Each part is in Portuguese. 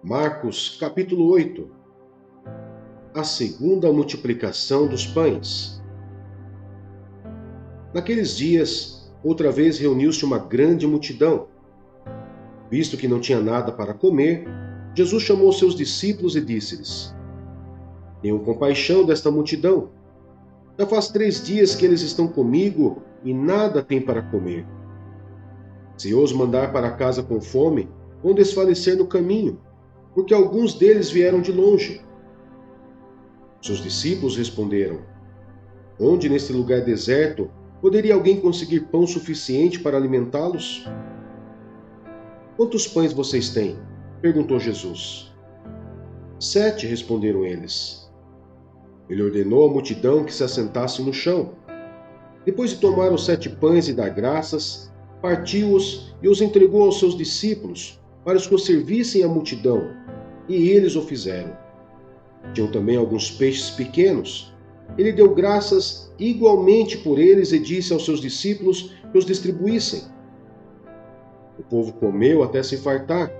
Marcos, capítulo 8. A segunda multiplicação dos pães. Naqueles dias, outra vez reuniu-se uma grande multidão. Visto que não tinha nada para comer, Jesus chamou seus discípulos e disse-lhes: Tenham compaixão desta multidão. Já faz 3 dias que eles estão comigo e nada têm para comer. Se eu os mandar para casa com fome, vão desfalecer no caminho, porque alguns deles vieram de longe. Seus discípulos responderam: Onde neste lugar deserto poderia alguém conseguir pão suficiente para alimentá-los? Quantos pães vocês têm? Perguntou Jesus. 7, responderam eles. Ele ordenou à multidão que se assentasse no chão. Depois de tomar os 7 pães e dar graças, partiu-os e os entregou aos seus discípulos, para que os servissem à multidão, e eles o fizeram. Tinham também alguns peixes pequenos. Ele deu graças igualmente por eles e disse aos seus discípulos que os distribuíssem. O povo comeu até se fartar,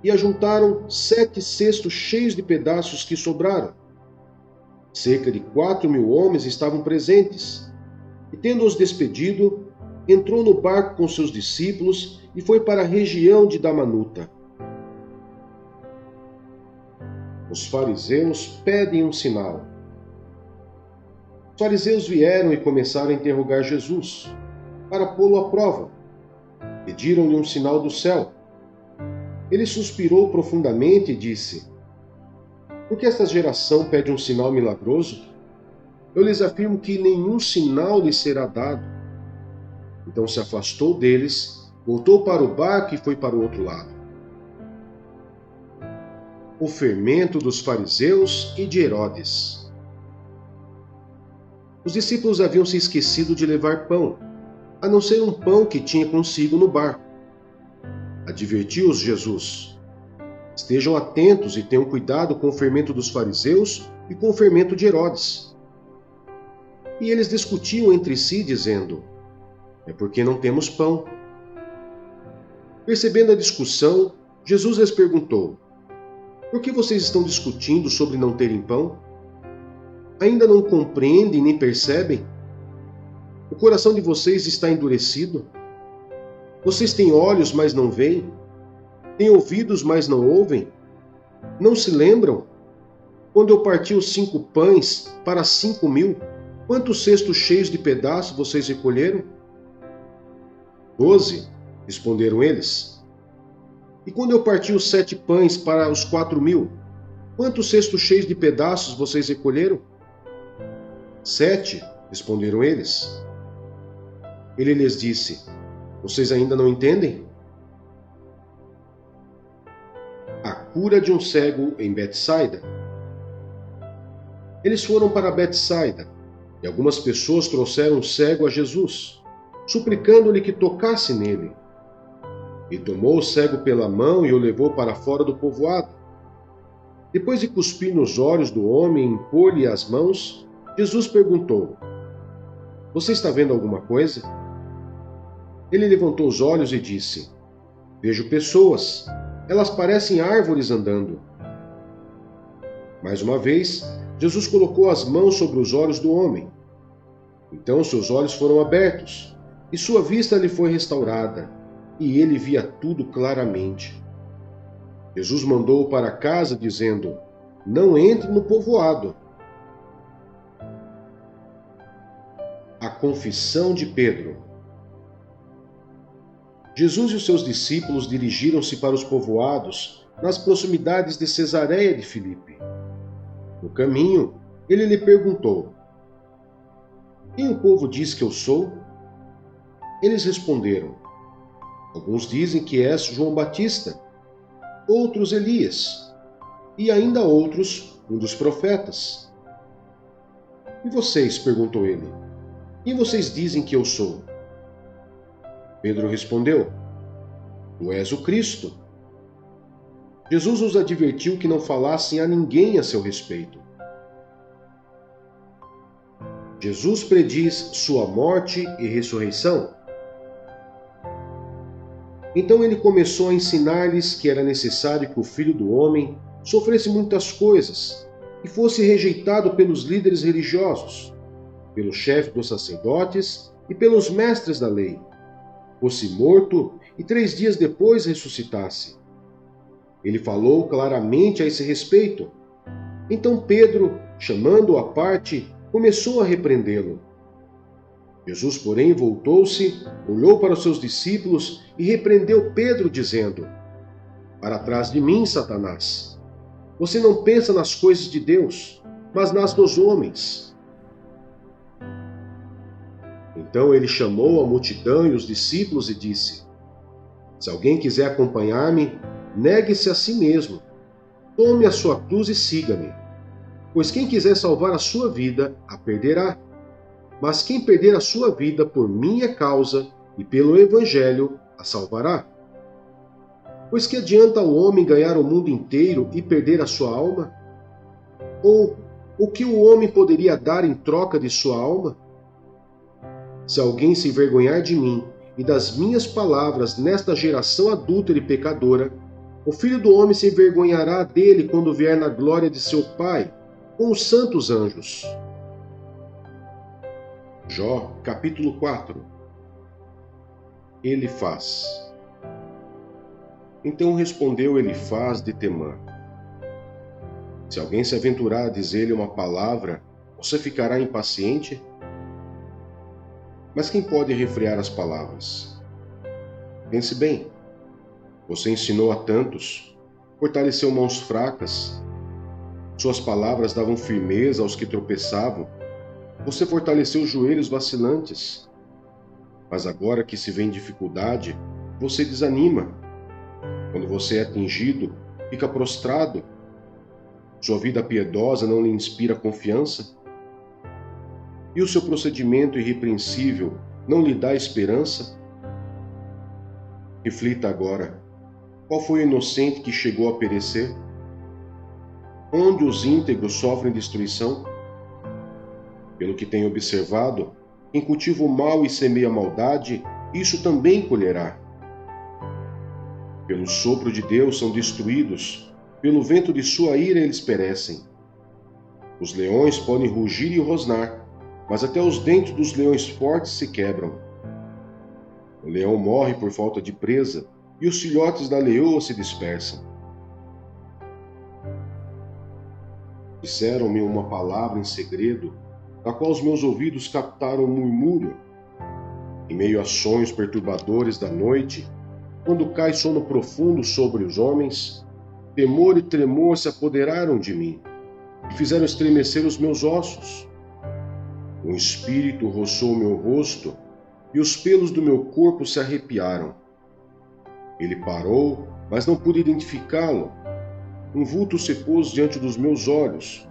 e ajuntaram 7 cestos cheios de pedaços que sobraram. Cerca de 4.000 homens estavam presentes, e tendo-os despedido, entrou no barco com seus discípulos e foi para a região de Damanuta. Os fariseus pedem um sinal. Os fariseus vieram e começaram a interrogar Jesus, para pô-lo à prova. Pediram-lhe um sinal do céu. Ele suspirou profundamente e disse: Por que esta geração pede um sinal milagroso? Eu lhes afirmo que nenhum sinal lhes será dado. Então se afastou deles, voltou para o barco e foi para o outro lado. O fermento dos fariseus e de Herodes. Os discípulos haviam se esquecido de levar pão, a não ser um pão que tinha consigo no barco. Advertiu-os Jesus: Estejam atentos e tenham cuidado com o fermento dos fariseus e com o fermento de Herodes. E eles discutiam entre si, dizendo: É porque não temos pão. Percebendo a discussão, Jesus lhes perguntou: Por que vocês estão discutindo sobre não terem pão? Ainda não compreendem nem percebem? O coração de vocês está endurecido? Vocês têm olhos, mas não veem? Têm ouvidos, mas não ouvem? Não se lembram? Quando eu parti os 5 pães para 5.000, quantos cestos cheios de pedaços vocês recolheram? 12, responderam eles. E quando eu parti os 7 pães para os 4.000, quantos cestos cheios de pedaços vocês recolheram? 7, responderam eles. Ele lhes disse: Vocês ainda não entendem? A cura de um cego em Betsaida. Eles foram para Betsaida, e algumas pessoas trouxeram um cego a Jesus, suplicando-lhe que tocasse nele. E tomou o cego pela mão e o levou para fora do povoado. Depois de cuspir nos olhos do homem e impor-lhe as mãos, Jesus perguntou: Você está vendo alguma coisa? Ele levantou os olhos e disse: Vejo pessoas. Elas parecem árvores andando. Mais uma vez, Jesus colocou as mãos sobre os olhos do homem. Então seus olhos foram abertos, e sua vista lhe foi restaurada, e ele via tudo claramente. Jesus mandou-o para casa, dizendo: Não entre no povoado. A confissão de Pedro. Jesus e os seus discípulos dirigiram-se para os povoados nas proximidades de Cesareia de Filipe. No caminho, ele lhe perguntou: Quem o povo diz que eu sou? Eles responderam: Alguns dizem que és João Batista, outros Elias, e ainda outros um dos profetas. E vocês? Perguntou ele. Quem vocês dizem que eu sou? Pedro respondeu: Tu és o Cristo. Jesus os advertiu que não falassem a ninguém a seu respeito. Jesus prediz sua morte e ressurreição. Então ele começou a ensinar-lhes que era necessário que o Filho do Homem sofresse muitas coisas e fosse rejeitado pelos líderes religiosos, pelo chefe dos sacerdotes e pelos mestres da lei, fosse morto e 3 dias depois ressuscitasse. Ele falou claramente a esse respeito. Então Pedro, chamando-o à parte, começou a repreendê-lo. Jesus, porém, voltou-se, olhou para os seus discípulos e repreendeu Pedro, dizendo: Para trás de mim, Satanás! Você não pensa nas coisas de Deus, mas nas dos homens. Então ele chamou a multidão e os discípulos e disse: Se alguém quiser acompanhar-me, negue-se a si mesmo, tome a sua cruz e siga-me. Pois quem quiser salvar a sua vida, a perderá. Mas quem perder a sua vida por minha causa e pelo Evangelho, a salvará. Pois que adianta o homem ganhar o mundo inteiro e perder a sua alma? Ou o que o homem poderia dar em troca de sua alma? Se alguém se envergonhar de mim e das minhas palavras nesta geração adúltera e pecadora, o Filho do Homem se envergonhará dele quando vier na glória de seu Pai, com os santos anjos. Jó, capítulo 4. Elifaz. Então respondeu Elifaz de Temã: Se alguém se aventurar a dizer-lhe uma palavra, você ficará impaciente? Mas quem pode refrear as palavras? Pense bem. Você ensinou a tantos, fortaleceu mãos fracas. Suas palavras davam firmeza aos que tropeçavam. Você fortaleceu joelhos vacilantes. Mas agora que se vê em dificuldade, você desanima. Quando você é atingido, fica prostrado. Sua vida piedosa não lhe inspira confiança? E o seu procedimento irrepreensível não lhe dá esperança? Reflita agora. Qual foi o inocente que chegou a perecer? Onde os íntegros sofrem destruição? Pelo que tenho observado, quem cultiva o mal e semeia a maldade, isso também colherá. Pelo sopro de Deus são destruídos, pelo vento de sua ira eles perecem. Os leões podem rugir e rosnar, mas até os dentes dos leões fortes se quebram. O leão morre por falta de presa, e os filhotes da leoa se dispersam. Disseram-me uma palavra em segredo, da qual os meus ouvidos captaram um murmúrio. Em meio a sonhos perturbadores da noite, quando cai sono profundo sobre os homens, temor e tremor se apoderaram de mim, e fizeram estremecer os meus ossos. Um espírito roçou meu rosto, e os pelos do meu corpo se arrepiaram. Ele parou, mas não pude identificá-lo. Um vulto se pôs diante dos meus olhos,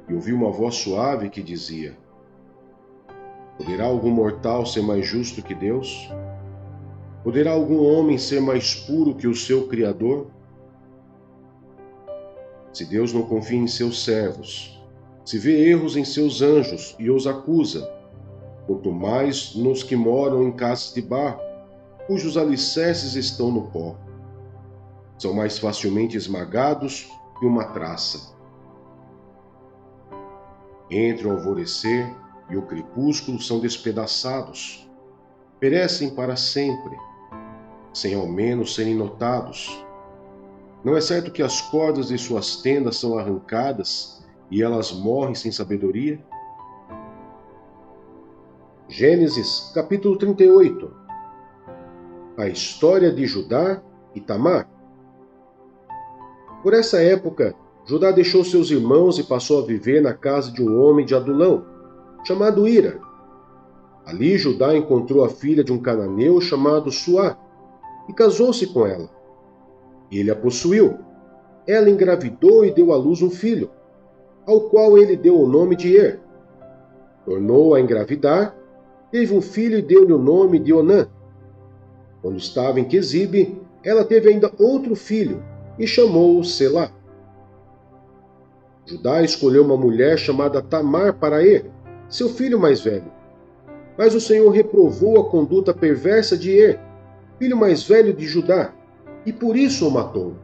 e ouvi uma voz suave que dizia: Poderá algum mortal ser mais justo que Deus? Poderá algum homem ser mais puro que o seu Criador? Se Deus não confia em seus servos, se vê erros em seus anjos e os acusa, quanto mais nos que moram em casas de barro, cujos alicerces estão no pó. São mais facilmente esmagados que uma traça. Entre o alvorecer e o crepúsculo são despedaçados, perecem para sempre, sem ao menos serem notados. Não é certo que as cordas de suas tendas são arrancadas e elas morrem sem sabedoria? Gênesis, capítulo 38. A história de Judá e Tamar. Por essa época, Judá deixou seus irmãos e passou a viver na casa de um homem de Adulão, chamado Ira. Ali Judá encontrou a filha de um cananeu chamado Suá, e casou-se com ela. Ele a possuiu. Ela engravidou e deu à luz um filho, ao qual ele deu o nome de Er. Tornou a engravidar, teve um filho e deu-lhe o nome de Onã. Quando estava em Quezibe, ela teve ainda outro filho, e chamou-o Selá. Judá escolheu uma mulher chamada Tamar para Er, seu filho mais velho. Mas o Senhor reprovou a conduta perversa de Er, filho mais velho de Judá, e por isso o matou.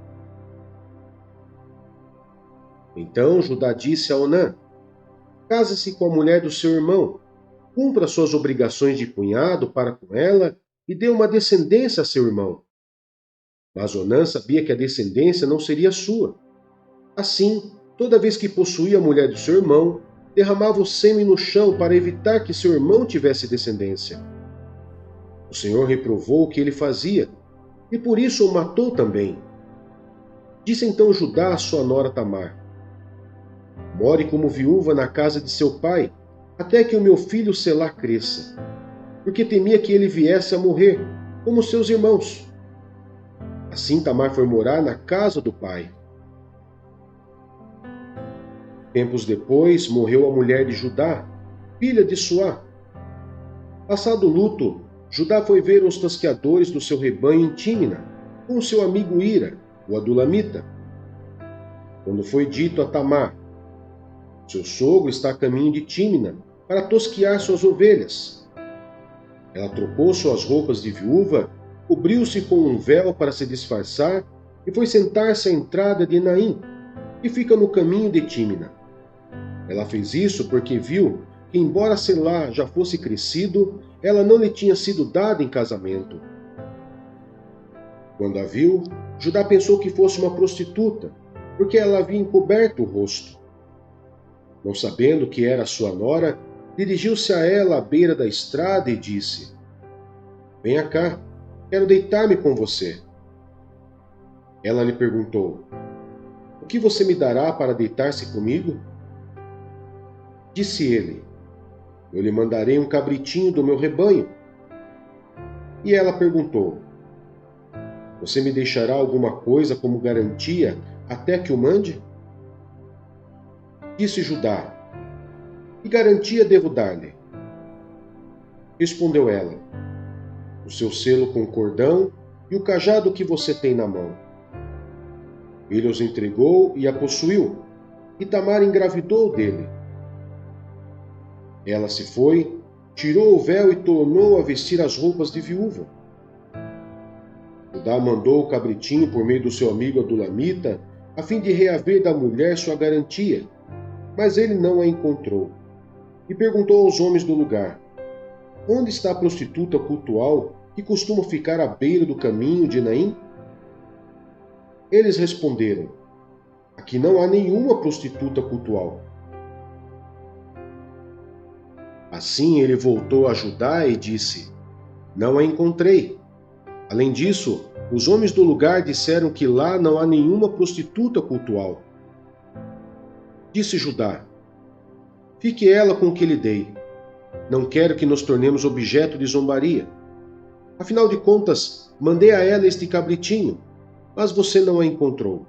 Então Judá disse a Onã: case-se com a mulher do seu irmão, cumpra suas obrigações de cunhado para com ela e dê uma descendência a seu irmão. Mas Onã sabia que a descendência não seria sua. Assim, toda vez que possuía a mulher do seu irmão, derramava o sêmen no chão para evitar que seu irmão tivesse descendência. O Senhor reprovou o que ele fazia, e por isso o matou também. Disse então Judá à sua nora Tamar: more como viúva na casa de seu pai, até que o meu filho Selá cresça, porque temia que ele viesse a morrer, como seus irmãos. Assim Tamar foi morar na casa do pai. Tempos depois, morreu a mulher de Judá, filha de Suá. Passado o luto, Judá foi ver os tosqueadores do seu rebanho em Tímina, com seu amigo Ira, o adulamita. Quando foi dito a Tamar: seu sogro está a caminho de Tímina para tosquear suas ovelhas. Ela trocou suas roupas de viúva, cobriu-se com um véu para se disfarçar e foi sentar-se à entrada de Enaim, que fica no caminho de Tímina. Ela fez isso porque viu que, embora Selá já fosse crescido, ela não lhe tinha sido dada em casamento. Quando a viu, Judá pensou que fosse uma prostituta, porque ela havia encoberto o rosto. Não sabendo que era sua nora, dirigiu-se a ela à beira da estrada e disse: venha cá, quero deitar-me com você. Ela lhe perguntou: o que você me dará para deitar-se comigo? Disse ele: eu lhe mandarei um cabritinho do meu rebanho. E ela perguntou: você me deixará alguma coisa como garantia até que o mande? Disse Judá: que garantia devo dar-lhe? Respondeu ela: o seu selo com cordão e o cajado que você tem na mão. Ele os entregou e a possuiu, e Tamar engravidou dele. Ela se foi, tirou o véu e tornou a vestir as roupas de viúva. Judá mandou o cabritinho por meio do seu amigo adulamita, a fim de reaver da mulher sua garantia, mas ele não a encontrou. E perguntou aos homens do lugar: onde está a prostituta cultual que costuma ficar à beira do caminho de Enaim? Eles responderam: aqui não há nenhuma prostituta cultual. Assim ele voltou a Judá e disse: não a encontrei. Além disso, os homens do lugar disseram que lá não há nenhuma prostituta cultual. Disse Judá: fique ela com o que lhe dei. Não quero que nos tornemos objeto de zombaria. Afinal de contas, mandei a ela este cabritinho, mas você não a encontrou.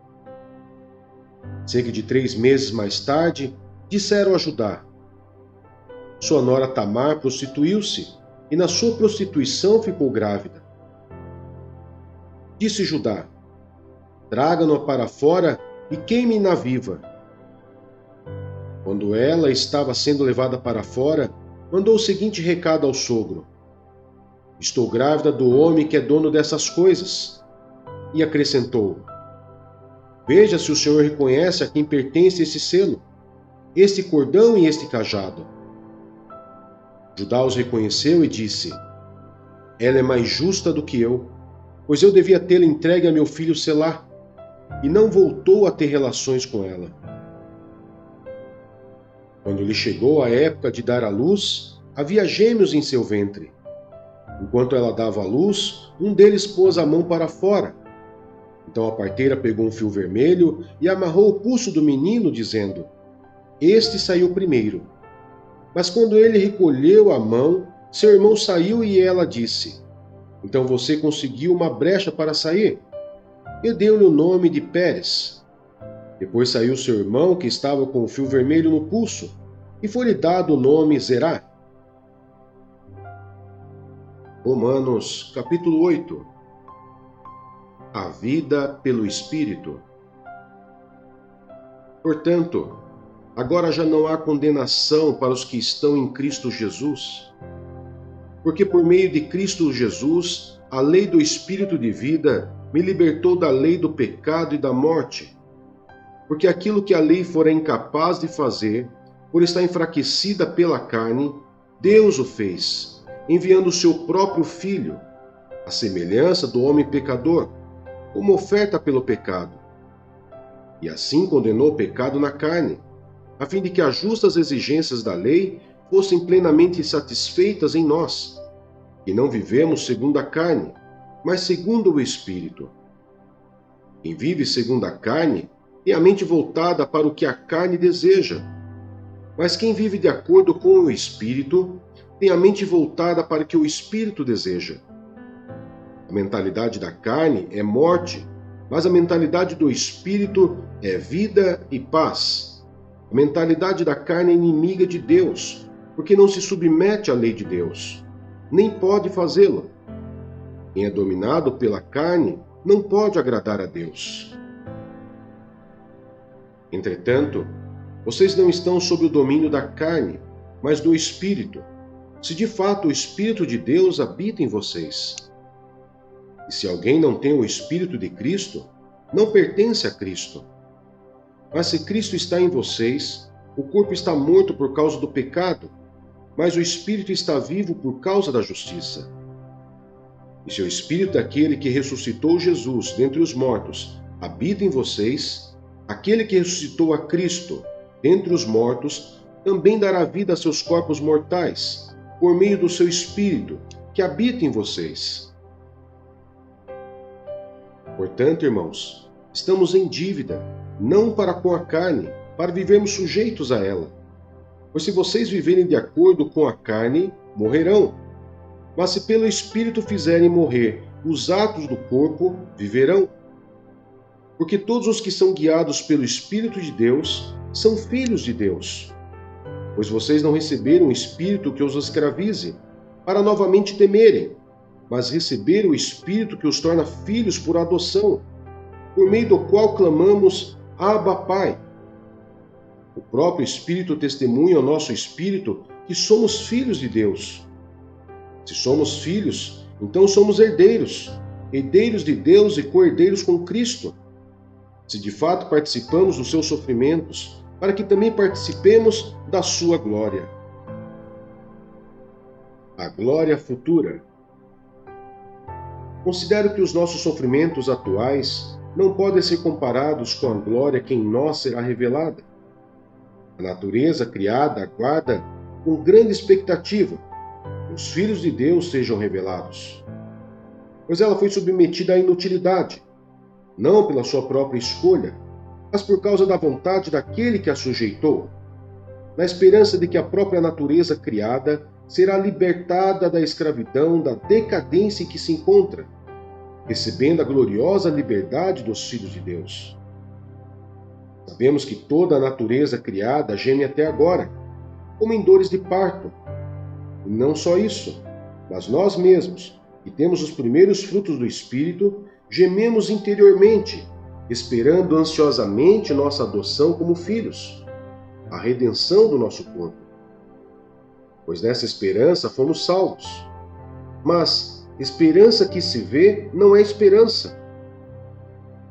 Cerca de 3 meses mais tarde, disseram a Judá: sua nora Tamar prostituiu-se, e na sua prostituição ficou grávida. Disse Judá: traga-no para fora e queime-na viva. Quando ela estava sendo levada para fora, mandou o seguinte recado ao sogro: estou grávida do homem que é dono dessas coisas. E acrescentou: veja se o senhor reconhece a quem pertence esse selo, este cordão e este cajado. Judá os reconheceu e disse: ela é mais justa do que eu, pois eu devia tê-la entregue a meu filho Selá, e não voltou a ter relações com ela. Quando lhe chegou a época de dar à luz, havia gêmeos em seu ventre. Enquanto ela dava à luz, um deles pôs a mão para fora. Então a parteira pegou um fio vermelho e amarrou o pulso do menino, dizendo: este saiu primeiro. Mas quando ele recolheu a mão, seu irmão saiu e ela disse: então você conseguiu uma brecha para sair? E deu-lhe o nome de Pérez. Depois saiu seu irmão, que estava com o fio vermelho no pulso, e foi-lhe dado o nome Zerá. Romanos, capítulo 8. A vida pelo Espírito. Portanto, agora já não há condenação para os que estão em Cristo Jesus, porque por meio de Cristo Jesus, a lei do Espírito de vida me libertou da lei do pecado e da morte. Porque aquilo que a lei fora incapaz de fazer, por estar enfraquecida pela carne, Deus o fez, enviando o seu próprio Filho, à semelhança do homem pecador, como oferta pelo pecado. E assim condenou o pecado na carne, a fim de que as justas exigências da lei fossem plenamente satisfeitas em nós, que não vivemos segundo a carne, mas segundo o Espírito. Quem vive segundo a carne tem a mente voltada para o que a carne deseja, mas quem vive de acordo com o Espírito tem a mente voltada para o que o Espírito deseja. A mentalidade da carne é morte, mas a mentalidade do Espírito é vida e paz. A mentalidade da carne é inimiga de Deus, porque não se submete à lei de Deus, nem pode fazê-lo. Quem é dominado pela carne não pode agradar a Deus. Entretanto, vocês não estão sob o domínio da carne, mas do Espírito, se de fato o Espírito de Deus habita em vocês. E se alguém não tem o Espírito de Cristo, não pertence a Cristo. Mas se Cristo está em vocês, o corpo está morto por causa do pecado, mas o Espírito está vivo por causa da justiça. E se o Espírito daquele que ressuscitou Jesus dentre os mortos habita em vocês, aquele que ressuscitou a Cristo dentre os mortos também dará vida a seus corpos mortais, por meio do seu Espírito que habita em vocês. Portanto, irmãos, estamos em dívida, não para com a carne, para vivermos sujeitos a ela. Pois se vocês viverem de acordo com a carne, morrerão. Mas se pelo Espírito fizerem morrer os atos do corpo, viverão. Porque todos os que são guiados pelo Espírito de Deus são filhos de Deus. Pois vocês não receberam o Espírito que os escravize, para novamente temerem, mas receberam o Espírito que os torna filhos por adoção, por meio do qual clamamos, Abba, Pai. O próprio Espírito testemunha ao nosso espírito que somos filhos de Deus. Se somos filhos, então somos herdeiros, herdeiros de Deus e co-herdeiros com Cristo. Se de fato participamos dos seus sofrimentos, para que também participemos da sua glória. A glória futura. Considero que os nossos sofrimentos atuais não podem ser comparados com a glória que em nós será revelada. A natureza criada aguarda com grande expectativa que os filhos de Deus sejam revelados, pois ela foi submetida à inutilidade, não pela sua própria escolha, mas por causa da vontade daquele que a sujeitou, na esperança de que a própria natureza criada será libertada da escravidão, da decadência em que se encontra, recebendo a gloriosa liberdade dos filhos de Deus. Sabemos que toda a natureza criada geme até agora, como em dores de parto. E não só isso, mas nós mesmos, que temos os primeiros frutos do Espírito, gememos interiormente, esperando ansiosamente nossa adoção como filhos, a redenção do nosso corpo. Pois nessa esperança fomos salvos. Mas esperança que se vê não é esperança.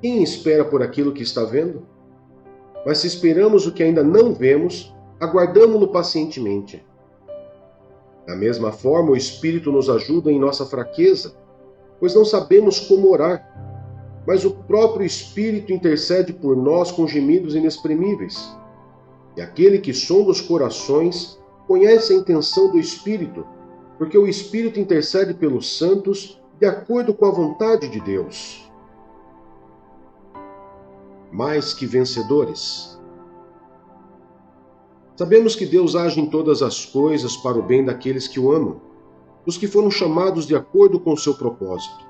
Quem espera por aquilo que está vendo? Mas se esperamos o que ainda não vemos, aguardamo-lo pacientemente. Da mesma forma, o Espírito nos ajuda em nossa fraqueza, pois não sabemos como orar, mas o próprio Espírito intercede por nós com gemidos inexprimíveis. E aquele que sonda os corações conhece a intenção do Espírito, porque o Espírito intercede pelos santos de acordo com a vontade de Deus. Mais que vencedores. Sabemos que Deus age em todas as coisas para o bem daqueles que o amam, dos que foram chamados de acordo com o seu propósito.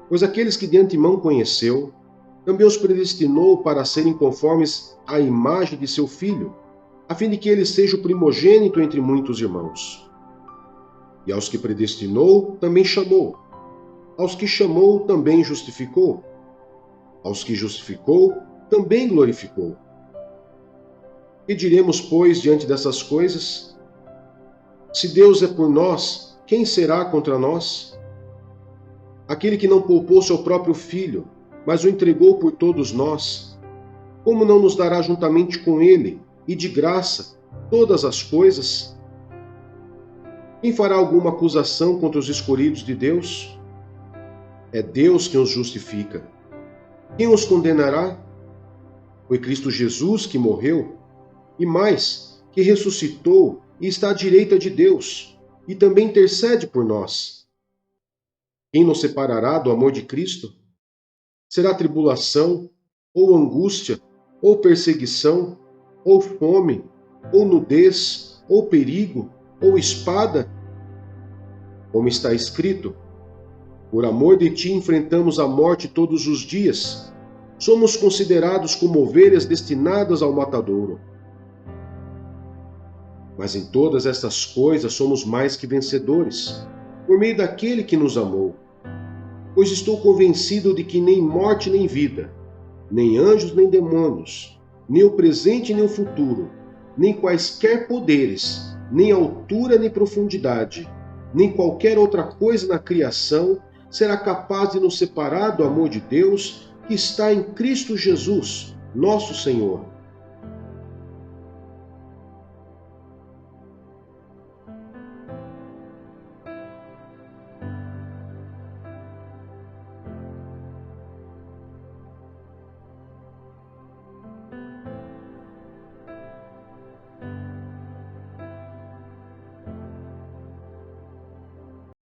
Pois aqueles que de antemão conheceu, também os predestinou para serem conformes à imagem de seu Filho, a fim de que ele seja o primogênito entre muitos irmãos. E aos que predestinou, também chamou. Aos que chamou, também justificou. Aos que justificou, também glorificou. E diremos, pois, diante dessas coisas? Se Deus é por nós, quem será contra nós? aquele que não poupou seu próprio filho, mas o entregou por todos nós, como não nos dará juntamente com ele, e de graça, todas as coisas? Quem fará alguma acusação contra os escolhidos de Deus? É Deus quem os justifica. Quem os condenará? Foi Cristo Jesus que morreu, e mais, que ressuscitou e está à direita de Deus, e também intercede por nós. Quem nos separará do amor de Cristo? Será tribulação, ou angústia, ou perseguição, ou fome, ou nudez, ou perigo, ou espada? Como está escrito: por amor de ti enfrentamos a morte todos os dias. Somos considerados como ovelhas destinadas ao matadouro. Mas em todas estas coisas somos mais que vencedores, por meio daquele que nos amou. Pois estou convencido de que nem morte nem vida, nem anjos nem demônios, nem o presente nem o futuro, nem quaisquer poderes, nem altura nem profundidade, nem qualquer outra coisa na criação será capaz de nos separar do amor de Deus que está em Cristo Jesus, nosso Senhor.